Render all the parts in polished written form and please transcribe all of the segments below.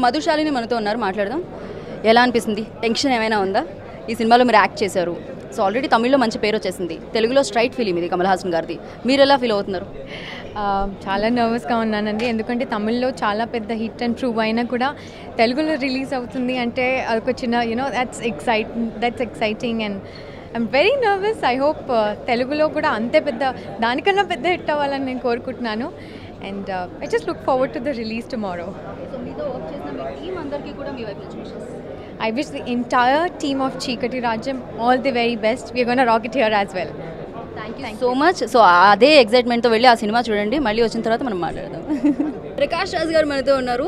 మధుశాలిని మనతో ఉన్నారు, మాట్లాడదాం. ఎలా అనిపిస్తుంది? టెన్షన్ ఏమైనా ఉందా? ఈ సినిమాలో మీరు యాక్ట్ చేశారు, సో ఆల్రెడీ తమిళ్లో మంచి పేరు వచ్చేసింది, తెలుగులో స్ట్రైట్ ఫిలిం ఇది కమల్ హాసన్ గారిది. మీరు ఎలా ఫీల్ అవుతున్నారు? చాలా నర్వస్గా ఉన్నానండి, ఎందుకంటే తమిళ్లో చాలా పెద్ద హిట్ అండ్ ప్రూవ్ అయినా కూడా తెలుగులో రిలీజ్ అవుతుంది అంటే అదొక చిన్న that's exciting and I'm very nervous. I hope తెలుగులో కూడా అంతే పెద్ద దానికన్నా పెద్ద హిట్ అవ్వాలని నేను కోరుకుంటున్నాను. And I just look forward to the release tomorrow. I wish the entire team of Chikati Rajam all the very best. We are going to rock it here as well. Thank you so much. So అదే ఎగ్జైట్మెంట్తో వెళ్ళి ఆ cinema చూడండి, మళ్ళీ వచ్చిన తర్వాత మనం మాట్లాడదాం. ప్రకాష్ రాజ్ గారు మనతో ఉన్నారు.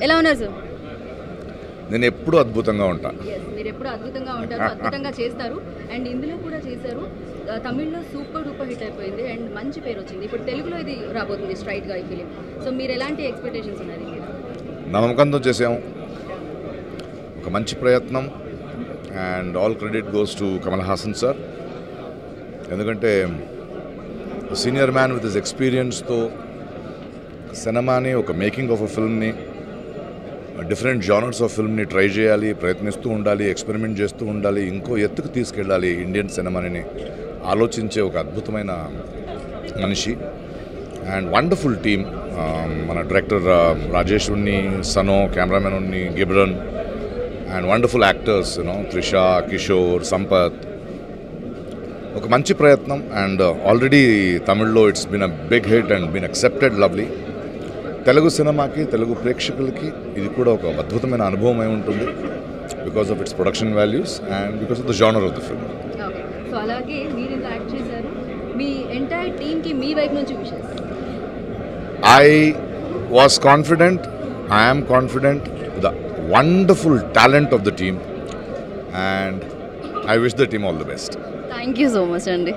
ఎలా ఉన్నారు సార్? నేను ఎప్పుడు అద్భుతంగా ఉంటాను. మీరు ఎప్పుడు అద్భుతంగా ఉంటారు, అద్భుతంగా చేస్తారు. అండ్ ఇందులో కూడా చేశారు. తమిళ్లో సూపర్ డూపర్ హిట్ అయిపోయింది అండ్ మంచి పేరు వచ్చింది. ఇప్పుడు తెలుగులో ఇది రాబోతుంది స్ట్రైట్గా ఈ ఫిలిం. సో మీరు ఎలాంటి ఎక్స్పెక్టేషన్స్ ఉన్నాయి? నమ్మకంతో చేసాము, ఒక మంచి ప్రయత్నం. And all credit goes to Kamal Haasan sir, ఎందుకంటే సీనియర్ మ్యాన్ విత్ హిస్ ఎక్స్పీరియన్స్తో సినిమాని, ఒక మేకింగ్ ఆఫ్ అ ఫిల్మ్ని, డిఫరెంట్ జానర్స్ ఆఫ్ ఫిల్మ్ని ట్రై చేయాలి, ప్రయత్నిస్తూ ఉండాలి, ఎక్స్పెరిమెంట్ చేస్తూ ఉండాలి, ఇంకో ఎత్తుకు తీసుకెళ్ళాలి ఇండియన్ సినిమాని ఆలోచించే ఒక అద్భుతమైన మనిషి. అండ్ వండర్ఫుల్ టీమ్, మన director Rajesh Unni, Sanu, cameraman Unni, Ghibran, and wonderful actors Trisha, Kishore, Sampath. ఒక మంచి ప్రయత్నం. అండ్ ఆల్రెడీ తమిళ్లో it's been a big hit and been accepted lovely. Telugu సినిమాకి, తెలుగు ప్రేక్షకులకి ఇది కూడా ఒక అద్భుతమైన అనుభవం అయి ఉంటుంది, because of it's production values and because of the genre of the film. So అలాగే మీరు ఇంత యాక్ట్ చేశారు, మీ ఎంటైర్ టీమ్కి మీ వైపు నుంచి wishes. I was confident, I am confident, the wonderful talent of the team, and I wish the team all the best. Thank you so much అండి.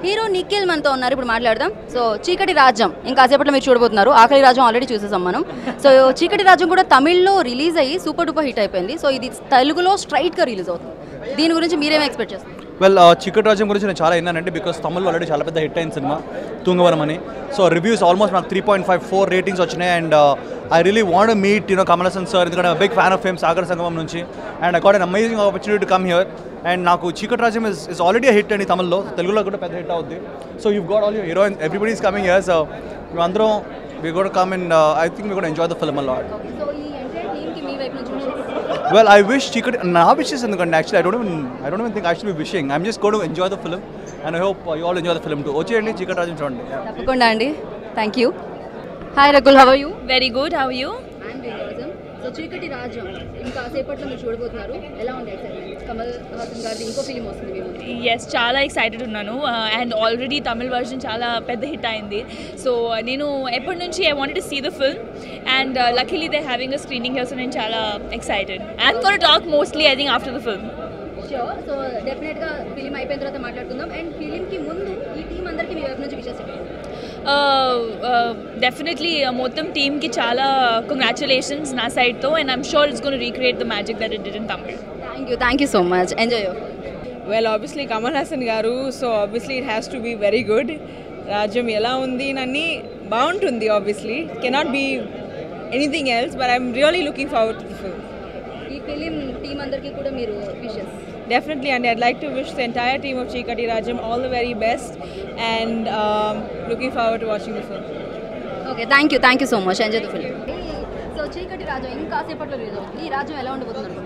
Hero Nikhil మనతో ఉన్నారు, ఇప్పుడు మాట్లాడదాం. సో చీకటి రాజ్యం ఇంకాసేపట్లో మీరు చూడబోతున్నారు. ఆఖరి రాజ్యం ఆల్రెడీ చూసేసాం మనం. సో చీకటి రాజ్యం కూడా తమిళ్లో రిలీజ్ అయ్యి సూపర్ డూపర్ హిట్ అయిపోయింది. సో ఇది తెలుగులో స్ట్రైట్గా రిలీజ్ అవుతుంది. దీని గురించి మీరేమో ఎక్స్పెక్ట్ చేస్తారు? వెల్, చీకటి రాజ్యం గురించి నేను చాలా విన్నానండి, బికాస్ తమిళ్లో ఆల్రెడీ చాలా పెద్ద హిట్ అయిన సినిమా తుంగవరం అని. సో రివ్యూస్ ఆల్మోస్ట్ నాకు 3.54 రేటింగ్స్ వచ్చినాయి. And I really want to meet Kamal Haasan sir, ఎందుకంటే big fan of fame Sagar Sangamam నుంచి. And I got an amazing opportunity to come here. And నాకు చీకటి రాజ్యం ఇస్ ఆల్రెడీ హిట్ అండి తమిళ్లో, తెలుగులో కూడా పెద్ద హిట్ అవుద్ది. So you got all your heroines, everybody is coming here. So మేమందరం we got come and I think we got enjoy the film a lot. Well, I wish Chikati. Na wishes endukante actually I don't even think I should be wishing. I'm just going to enjoy the film and I hope you all enjoy the film too. Ocheyandi Chikati Rajam chudandi. Tappakunda andi. Thank you. Hi Ragul, how are you? Very good. How are you? I'm doing awesome. So చీకటి రాజ్యం ఇంకా సేపట్లో మీరు చూడబోతున్నారు. ఎలా ఉంది excitement? Kamal Haasan గారి ఇంకో ఫిలిం వస్తుంది మీ ముందు. Yes, చాలా ఎక్సైటెడ్ ఉన్నాను. అండ్ ఆల్రెడీ తమిళ్ వర్షన్ చాలా పెద్ద హిట్ అయింది. సో నేను ఎప్పటి నుంచి I wanted to see the film and luckily they having a screening here. So నేను చాలా excited. I'm gonna talk mostly I think after the film. Sure. So డెఫినెట్గా film అయిపోయిన తర్వాత మాట్లాడుకుందాం. అండ్ ఫిలింకి ముందు ఈ టీం అందరికీ మీ వైపు నుంచి విషెస్ చెప్పండి. డెఫినెట్లీ మొత్తం టీమ్కి చాలా కంగ్రాచులేషన్స్ నా సైడ్తో and I'm sure it's gonna recreate the magic that it did in Tamil. Thank you so much. Enjoy. Well, obviously Kamal Hassan garu, so obviously it has to be very good. Rajam ela undi nanni bauntundi, obviously cannot be anything else, but I'm really looking forward to the film. ఈ film team అందరికీ కూడా మీరు wishes. Definitely, and I'd like to wish the entire team of Chikati Rajam all the very best and looking forward to watching the film. Okay, thank you so much. Enjoy the film. So చీకటి రాజ్యం ఇంకా సేపట్లో release అవుతుంది. ఈ రాజ్యం ఎలా ఉండబోతుంది?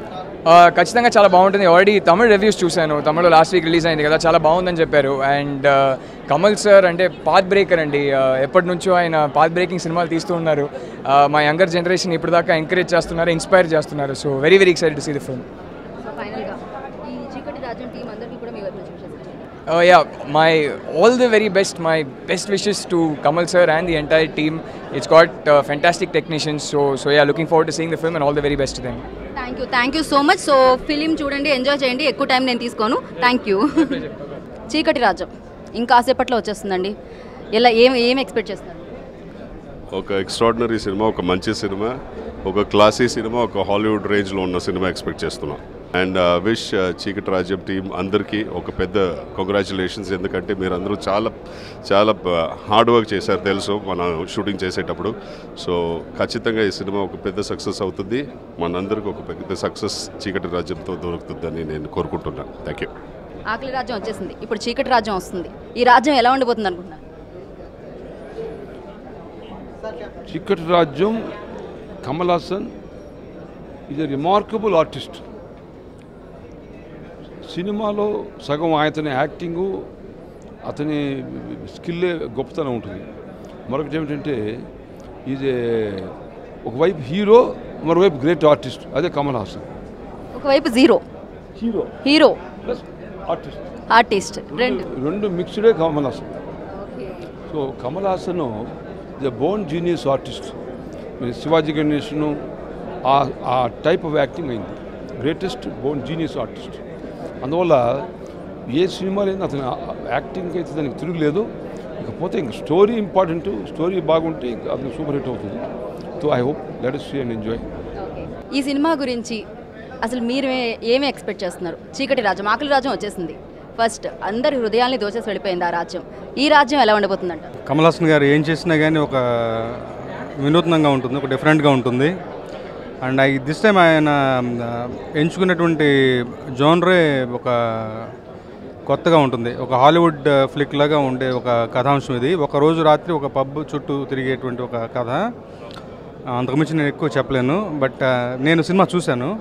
ఖచ్చితంగా చాలా బాగుంటుంది. ఆల్రెడీ తమిళ్ రివ్యూస్ చూశాను, తమిళ్లో లాస్ట్ వీక్ రిలీజ్ అయింది కదా, చాలా బాగుందని చెప్పారు. అండ్ కమల్ సార్ అంటే పాత్ బ్రేకర్ అండి, ఎప్పటి నుంచో ఆయన పాత్ బ్రేకింగ్ సినిమాలు తీస్తూ ఉన్నారు. మా యంగర్ జనరేషన్ ఇప్పుడు దాకా ఎంకరేజ్ చేస్తున్నారు, ఇన్స్పైర్ చేస్తున్నారు. So very excited to see the film. So ఫైనల్గా ఈ చీకటి రాజ్యం టీం అందరికీ కూడా మీ వైపు నుంచి wishes. all the very best, my best wishes to Kamal sir and the entire team. It's got fantastic technicians, so yeah, looking forward to seeing the film and all the very best to them. Thank you so much. So film చూడండి, enjoy చేయండి, ఎక్కువ time నేను తీసుకోను. Thank you. చీకటి రాజ్యం ఇంకా కాసేపట్లో వచ్చేస్తుందండి. ఎలా ఏం ఎక్స్పెక్ట్ చేస్తున్నారు? ఒక ఎక్స్ట్రాడినరీ సినిమా, ఒక మంచి సినిమా, ఒక క్లాసీ సినిమా, ఒక హాలీవుడ్ రేంజ్లో ఉన్న సినిమా ఎక్స్పెక్ట్ చేస్తున్నాను. అండ్ విష్ చీకటి రాజ్యం టీం అందరికీ ఒక పెద్ద కంగ్రాచులేషన్స్. ఎందుకంటే మీరు అందరూ చాలా చాలా హార్డ్ వర్క్ చేశారు తెలుసు మన షూటింగ్ చేసేటప్పుడు. సో ఖచ్చితంగా ఈ సినిమా ఒక పెద్ద సక్సెస్ అవుతుంది. మనందరికీ ఒక పెద్ద సక్సెస్ చీకటి రాజ్యంతో దొరుకుతుందని నేను కోరుకుంటున్నాను. Thank you. ఆకలి రాజ్యం వచ్చేసింది, ఇప్పుడు చీకటి రాజ్యం వస్తుంది. ఈ రాజ్యం ఎలా ఉండిపోతుంది అనుకుంటున్నారు? చీకటి రాజ్యం Kamal Haasan is a remarkable artist. సినిమాలో సగం అతని యాక్టింగు, అతని స్కిల్లే గొప్పతనం ఉంటుంది. మరొకటి ఏమిటంటే ఇది ఒకవైపు హీరో, మరోవైపు గ్రేట్ ఆర్టిస్ట్. అదే కమల్ హాసన్. ఒకవైపు జీరో హీరో ప్లస్ ఆర్టిస్ట్, రెండు మిక్స్డే Kamal Haasan. So Kamal Haasan the born genius artist. Shivaji గణేష్ను ఆ టైప్ ఆఫ్ యాక్టింగ్ అయింది. Greatest born genius artist. అందువల్ల ఏ సినిమాలో అతను యాక్టింగ్ అయితే దానికి తిరుగులేదు. ఇకపోతే ఇంక స్టోరీ ఇంపార్టెంట్. స్టోరీ బాగుంటే ఇంక అది సూపర్ హిట్ అవుతుంది. So I hope let us see and enjoy. ఈ సినిమా గురించి అసలు మీరు ఏమి ఎక్స్పెక్ట్ చేస్తున్నారు? చీకటి రాజ్యం, ఆకలి రాజ్యం వచ్చేసింది. ఫస్ట్ అందరి హృదయాల్ని దోచేసి వెళ్ళిపోయింది ఆ రాజ్యం. ఈ రాజ్యం ఎలా ఉండబోతుందంట? కమల్ హాసన్ గారు ఏం చేసినా కానీ ఒక వినూత్నంగా ఉంటుంది, ఒక డిఫరెంట్గా ఉంటుంది. అండ్ దిస్ టైం ఆయన ఎంచుకున్నటువంటి జోనరే ఒక కొత్తగా ఉంటుంది. ఒక హాలీవుడ్ ఫ్లిక్ లాగా ఉండే ఒక కథాంశం ఇది. ఒక రోజు రాత్రి ఒక పబ్ చుట్టూ తిరిగేటువంటి ఒక కథ. అంతకుమించి నేను ఎక్కువ చెప్పలేను. బట్ నేను సినిమా చూశాను.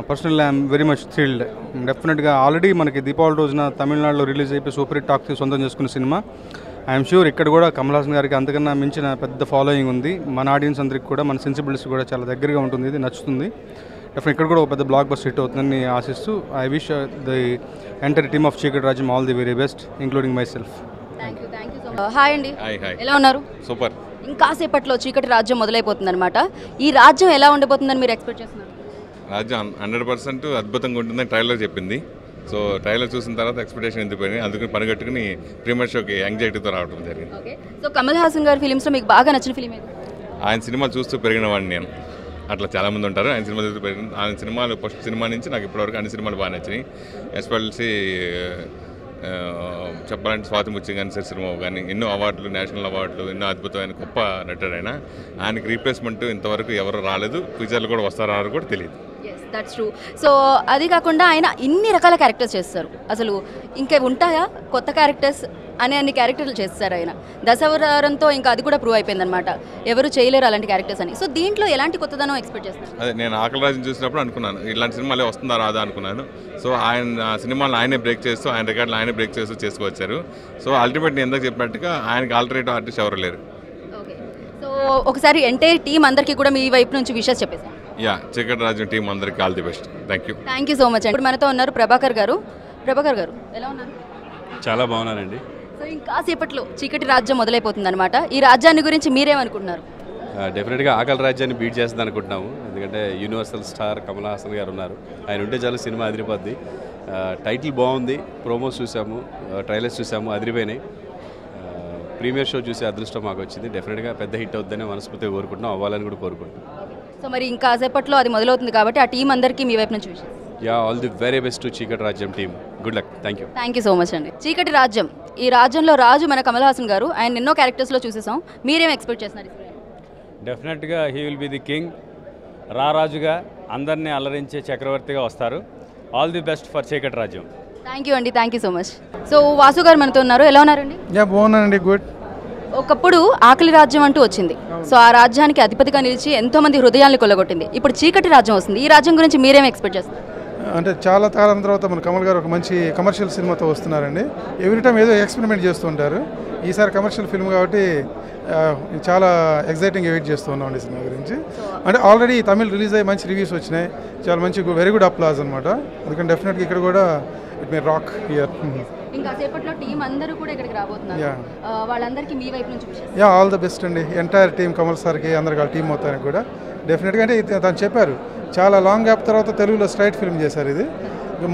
Personal I'm very much thrilled. డెఫినెట్గా ఆల్రెడీ మనకి దీపావళి రోజున తమిళనాడులో రిలీజ్ అయిపోయి సూపర్ హిట్ టాక్ సొంతం చేసుకున్న సినిమా. ఐఎమ్ షూర్ ఇక్కడ కూడా కమల్ హాసన్ గారికి అంతకన్నా మించిన పెద్ద ఫాలోయింగ్ ఉంది. మన ఆడియన్స్ అందరికి కూడా, మన సెన్సిబిలిటీస్ కూడా చాలా దగ్గరగా ఉంటుంది. ఇది నచ్చుతుంది. డెఫినెట్ ఇక్కడ కూడా ఒక పెద్ద బ్లాక్ బస్టర్ హిట్ అవుతుందని ఆశిస్తూ I wish the entire team of చీకటి రాజ్యం all the very best, including my self. Hi అండి, ఎలా ఉన్నారు? సూపర్. ఇంకాసేపట్లో చీకటి రాజ్యం మొదలైపోతుంది అనమాట. ఈ రాజ్యం ఎలా ఉండబోతుందని మీరు ఎక్స్పెక్ట్ చేస్తున్నారు? రాజ్యం 100% అద్భుతంగా ఉంటుందని ట్రైలర్ చెప్పింది. సో ట్రైలర్ చూసిన తర్వాత ఎక్స్పెక్టేషన్ ఎందుకు అందుకని పనిగట్టుకుని ప్రీమియర్ షోకి యాంగ్జైటీతో రావడం జరిగింది. సో కమల్ హాసన్ గారి ఫిలిమ్స్లో మీకు బాగా నచ్చిన ఫిలిం ఏది? ఆయన సినిమా చూస్తూ పెరిగిన వాడిని నేను. అట్లా చాలామంది ఉంటారు. ఆయన సినిమా చూస్తూ పెరిగిన, ఆయన సినిమాలు ఫస్ట్ సినిమా నుంచి నాకు ఇప్పటివరకు అన్ని సినిమాలు బాగా నచ్చినాయి. ఎస్పెషల్లీ చెప్పాలంటే స్వాతి ముత్యం కానీ, సినిమా కానీ ఎన్నో అవార్డులు, నేషనల్ అవార్డులు, ఎన్నో అద్భుతమైన గొప్ప నటుడు ఆయన. ఆయనకి రీప్లేస్మెంట్ ఇంతవరకు ఎవరు రాలేదు. ఫ్యూచర్లో కూడా వస్తారో కూడా తెలియదు. That's true. సో అది కాకుండా ఆయన ఇన్ని రకాల క్యారెక్టర్స్ చేస్తారు. అసలు ఇంకా ఉంటాయా కొత్త క్యారెక్టర్స్ అన్ని క్యారెక్టర్లు చేస్తారు ఆయన. దశావతారంతో ఇంకా అది కూడా ప్రూవ్ అయిపోయింది అనమాట, ఎవరు చేయలేరు అలాంటి క్యారెక్టర్స్ అని. సో దీంట్లో ఎలాంటి కొత్తదనం ఎక్స్పెక్ట్ చేస్తారు? అదే నేను ఆకలి రాజుని చూసినప్పుడు అనుకున్నాను ఇలాంటి సినిమాలే వస్తుందా రాదా అనుకున్నాను. సో ఆయన సినిమాలు ఆయనే బ్రేక్ చేస్తూ, ఆయన రికార్డులు ఆయనే బ్రేక్ చేస్తూ చేసుకొచ్చారు. సో అల్టిమేట్ నేను ఎందుకు చెప్పినట్టుగా ఆయనకి ఆల్టర్నేటివ్ ఆర్టిస్ట్ ఎవరు లేరు. ఓకే, సో ఒకసారి ఎంటైర్ టీం అందరికీ కూడా మీ వైపు నుంచి విషెస్ చెప్పేసి. చీకటి రాజ్యం టీం అందరికీ all the best. Thank you so much అండి. ఇప్పుడు మనతో ఉన్నారు ప్రభాకర్ గారు. ప్రభాకర్ గారు ఎలా ఉన్నారు? చాలా బాగున్నానండి. సో ఇంకాసేపట్లో చీకటి రాజ్యం మొదలైపోతుంది అనమాట. ఈ రాజ్యాన్ని గురించి మీరేమనుకుంటున్నారు? డెఫినెట్గా ఆకలి రాజ్యాన్ని బీట్ చేస్తుంది అనుకుంటున్నాము. ఎందుకంటే యూనివర్సల్ స్టార్ కమల్ హాసన్ గారు ఉన్నారు. ఆయన ఉంటే చాలా సినిమా అదిరిపోద్ది. టైటిల్ బాగుంది, ప్రోమోస్ చూసాము, ట్రైలర్స్ చూసాము, అదిరిపోయినాయి. ప్రీమియర్ షో చూసే అదృష్టం మాకు వచ్చింది. డెఫినెట్గా పెద్ద హిట్ అవుతుందని మనస్ఫూర్తిగా కోరుకుంటున్నాం, అవ్వాలని కూడా కోరుకుంటున్నాం. సో మరి ఇంకాసేపట్లో అది మొదలవుతుంది కాబట్టి ఆ టీం అందరికీ మీ వైపు నుంచి విషయం. All the very best to చీకటి రాజ్యం team. Good luck. Thank you so much అండి. చీకటి రాజ్యం, ఈ రాజ్యంలో రాజు మన కమల్ హాసన్ గారు. ఆయన ఎన్నో క్యారెక్టర్స్లో చూసేసాం. మీరేం ఎక్స్పెక్ట్ చేస్తున్నారు? డెఫినెట్గా he will be the king. రారాజుగా అందరినీ అలరించే చక్రవర్తిగా వస్తారు. ఆల్ ది బెస్ట్ ఫర్ చీకటి రాజ్యం. థ్యాంక్ యూ అండి, thank you so much. So Vasu గారు మనతో ఉన్నారు. ఎలా ఉన్నారండి? బాగున్నానండి, గుడ్. ఒకప్పుడు ఆకలి రాజ్యం అంటూ వచ్చింది. సో ఆ రాజ్యానికి అధిపతిగా నిలిచి ఎంతో మంది హృదయాన్ని కొల్లగొట్టింది. ఇప్పుడు చీకటి రాజ్యం వస్తుంది. ఈ రాజ్యం గురించి మీరేం ఎక్స్పెక్ట్ చేస్తారు? అంటే చాలా కాలం తర్వాత మన కమల్ గారు ఒక మంచి కమర్షియల్ సినిమాతో వస్తున్నారండి. ఎవ్రీ టైం ఏదో ఎక్స్పెరిమెంట్ చేస్తూ ఉంటారు. ఈసారి కమర్షియల్ ఫిల్మ్ కాబట్టి చాలా ఎగ్జైటింగ్ వెయిట్ చేస్తూ ఉన్నామండి సినిమా గురించి. అంటే ఆల్రెడీ తమిళ్ రిలీజ్ అయ్యి మంచి రివ్యూస్ వచ్చినాయి. చాలా మంచి వెరీ గుడ్ అప్లాజ్ అనమాట. అందుకని డెఫినెట్గా ఇక్కడ కూడా ఇట్ మే రాక్ హియర్. ఇంకా సేపట్లో టీం అందరూ కూడా ఇక్కడికి రాబోతున్నారు. వాళ్ళందరికీ మీ వైపు నుంచి ఆల్ ద బెస్ట్ అండి. ఎంటైర్ టీం కమల్ సార్కి, అందరికి వాళ్ళ టీం మొత్తానికి కూడా డెఫినెట్గా. అంటే తను చెప్పారు చాలా లాంగ్ గ్యాప్ తర్వాత తెలుగులో స్ట్రైట్ ఫిల్మ్ చేశారు. ఇది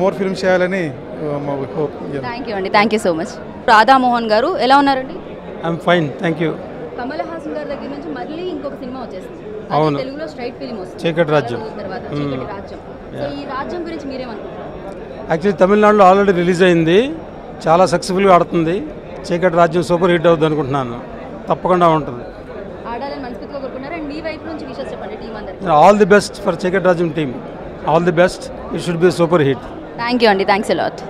మోర్ ఫిల్మ్ చేయాలని మా హోప్. థ్యాంక్ యూ అండి, thank you so much. Radha Mohan గారు ఎలా ఉన్నారండి? I'm fine, thank you. Kamal Haasan గారి దగ్గర నుంచి మళ్ళీ ఇంకొక సినిమా వచ్చేసింది. అవును, తెలుగులో స్ట్రైట్ ఫిల్మ్ వస్తుంది, చీకటి రాజ్యం. తర్వాత చీకటి రాజ్యం. సో ఈ రాజ్యం గురించి మీరేమనుకుంటారు? యాక్చువల్లీ తమిళనాడులో ఆల్రెడీ రిలీజ్ అయింది, చాలా సక్సెస్ఫుల్గా ఆడుతుంది. చీకటి రాజ్యం సూపర్ హిట్ అవుతుంది అనుకుంటున్నాను, తప్పకుండా ఉంటుంది. ఆడాలని మనస్ఫూర్తిగా కోరుకున్నారు. అండ్ మీ వైపు నుంచి విషెస్ చెప్పండి టీం అందరికీ. ఆల్ ది బెస్ట్ ఫర్ చీకటి రాజ్యం team, all the best. It should be super hit. Thank you అండి, థ్యాంక్స్ ఎ లాట్.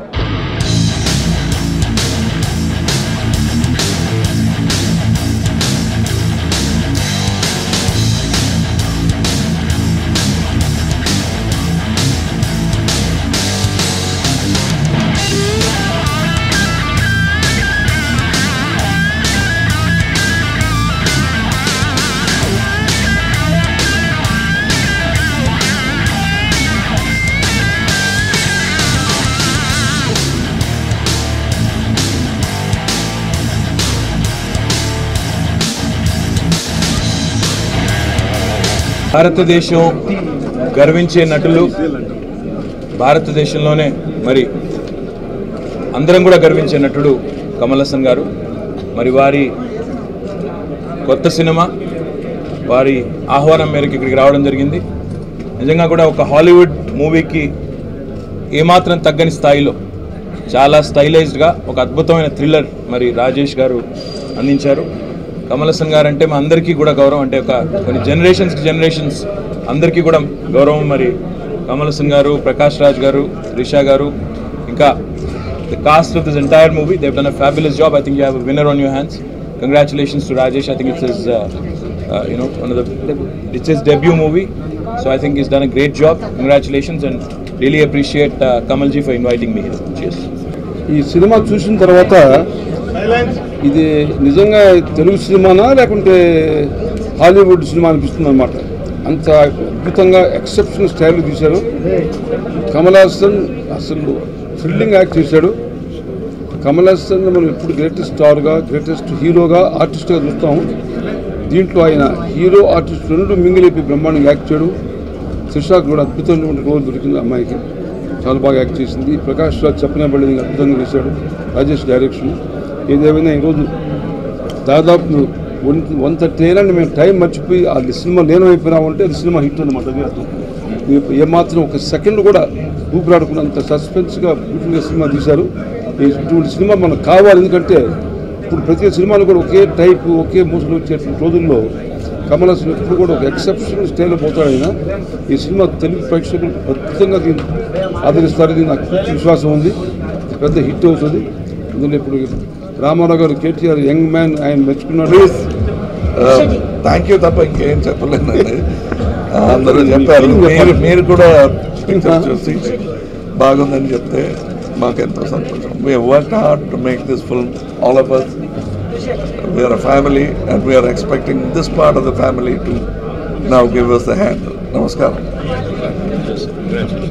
భారతదేశం గర్వించే నటులు, భారతదేశంలోనే మరి అందరం కూడా గర్వించే నటుడు కమల్ హాసన్ గారు. మరి వారి కొత్త సినిమా, వారి ఆహ్వానం మేరకు ఇక్కడికి రావడం జరిగింది. నిజంగా కూడా ఒక హాలీవుడ్ మూవీకి ఏమాత్రం తగ్గని స్థాయిలో చాలా స్టైలైజ్డ్గా ఒక అద్భుతమైన థ్రిల్లర్ మరి రాజేష్ గారు అందించారు. కమల్ హాసన్ గారు అంటే మా అందరికీ కూడా గౌరవం, అంటే ఒక కొన్ని జనరేషన్స్ అందరికీ కూడా గౌరవం. మరి కమల్ హాసన్ గారు, ప్రకాష్ రాజ్ గారు, రిషా గారు, ఇంకా the cost of this entire movie, they have done a fabulous job. I think you have a winner on your hands. Congratulations to Rajesh. I think it's his debut movie, so I think he's done a great job. Congratulations, and really appreciate Kamal ji for inviting me here. Cheers. ఈ cinema చూసిన తర్వాత ఇది నిజంగా తెలుగు సినిమానా లేకుంటే Hollywood cinema అనిపిస్తుంది అనమాట. అంత అద్భుతంగా ఎక్సెప్షనల్ స్టైల్ తీశారు. కమల్ హాసన్ అసలు థ్రిల్లింగ్ యాక్ట్ చేశాడు. కమల్ హాసన్ మనం ఎప్పుడు గ్రేటెస్ట్ స్టార్గా, గ్రేటెస్ట్ హీరోగా, ఆర్టిస్ట్గా చూస్తాం. దీంట్లో ఆయన హీరో ఆర్టిస్ట్ రెండు మింగిలిపి బ్రహ్మాండంగా యాక్ట్ చేయడు. త్రిషాకు కూడా అద్భుతమైనటువంటి రోల్ దొరికింది అమ్మాయికి, చాలా బాగా యాక్ట్ చేసింది. ప్రకాష్ రాజ్ చెప్పినబడి అద్భుతంగా చేశాడు. రాజేష్ డైరెక్షన్. ఏదేమైనా ఈరోజు దాదాపు 130 ఏళ్ళని మేము టైం మర్చిపోయి అది సినిమా లేనమైపోయినామంటే అది సినిమా హిట్ అనమాట. అది అర్థం. ఏమాత్రం ఒక సెకండ్ కూడా ఊపిరాడుకున్నంత సస్పెన్స్గా బ్యూటిఫుల్గా సినిమా తీశారు. ఇటువంటి సినిమా మనకు కావాలి. ఎందుకంటే ఇప్పుడు ప్రతి సినిమాలు కూడా ఒకే టైపు, ఒకే మూసలు వచ్చేటువంటి రోజుల్లో కమల్ హాసన్ ఎప్పుడు కూడా ఒక ఎక్సెప్షనల్ స్టైల్లో పోతాడు. ఆయన ఈ సినిమా తెలుగు ప్రేక్షకులు అద్భుతంగా దీన్ని ఆదరిస్తారని నాకు పూర్తి విశ్వాసం ఉంది. పెద్ద హిట్ అవుతుంది. అందులో ఇప్పుడు రామారావు గారు, కేటీఆర్ యంగ్ మ్యాన్, ఆయన మెచ్చుకున్నాడు. థ్యాంక్ యూ తప్ప ఇంకేం చెప్పలేనండి. అందరూ చెప్పారు. మీరు కూడా పిక్చర్ చూసి బాగుందని చెప్తే మాకెంతో సంతోషం. We have worked hard to make this film, all of us. We are a family and we are expecting this part of the family to now give us the hand. Namaskaram.